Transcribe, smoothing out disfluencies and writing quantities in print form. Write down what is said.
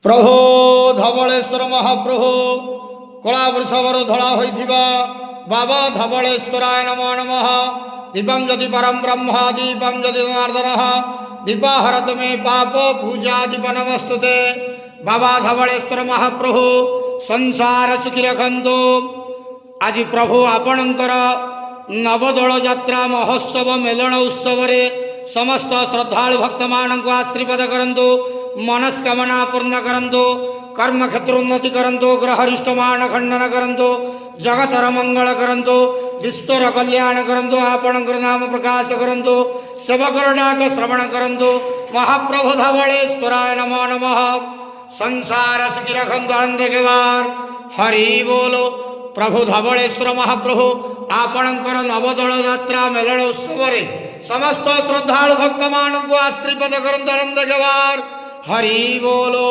प्रभु धवलेश्वर महाप्रभु कला वृषभर धड़ा होइथिबा बाबा धवलेश्वराय नमो नमः। दीपं यदि परम ब्रह्म दीपं यदि जनार्दनः दीपाहरत मे पाप पूजा दीप नमस्तुते। बाबा धवलेश्वर महाप्रभु संसार सुखी रखंतु। आज प्रभु आपणकर नवदोल यात्रा महोत्सव मेलन उत्सव रे समस्त श्रद्धालु भक्त मान आशीर्वाद करंतु, मनस्कामना पूर्ण करंतु, कर्म क्षेत्र उन्नति करंतु, ग्रहरिष्टमान खंडन करंतु, जगतर मंगल करंतु, विश्वर कल्याण करंतु, आपणकर नाम प्रकाश करंतु, सेवकर डाक श्रवण करंतु। महाप्रभु धवलेश्वराय नमो नमः। संसार सुखी रखंतु आनंद के बार हरि बोलो। प्रभु धवलेश्वर महाप्रभु आपणकर नवदोल यात्रा मेलन उत्सव रे समस्त श्रद्धालु भक्त मान आशीर्वाद करंतु आनंद के बार हरि बोलो।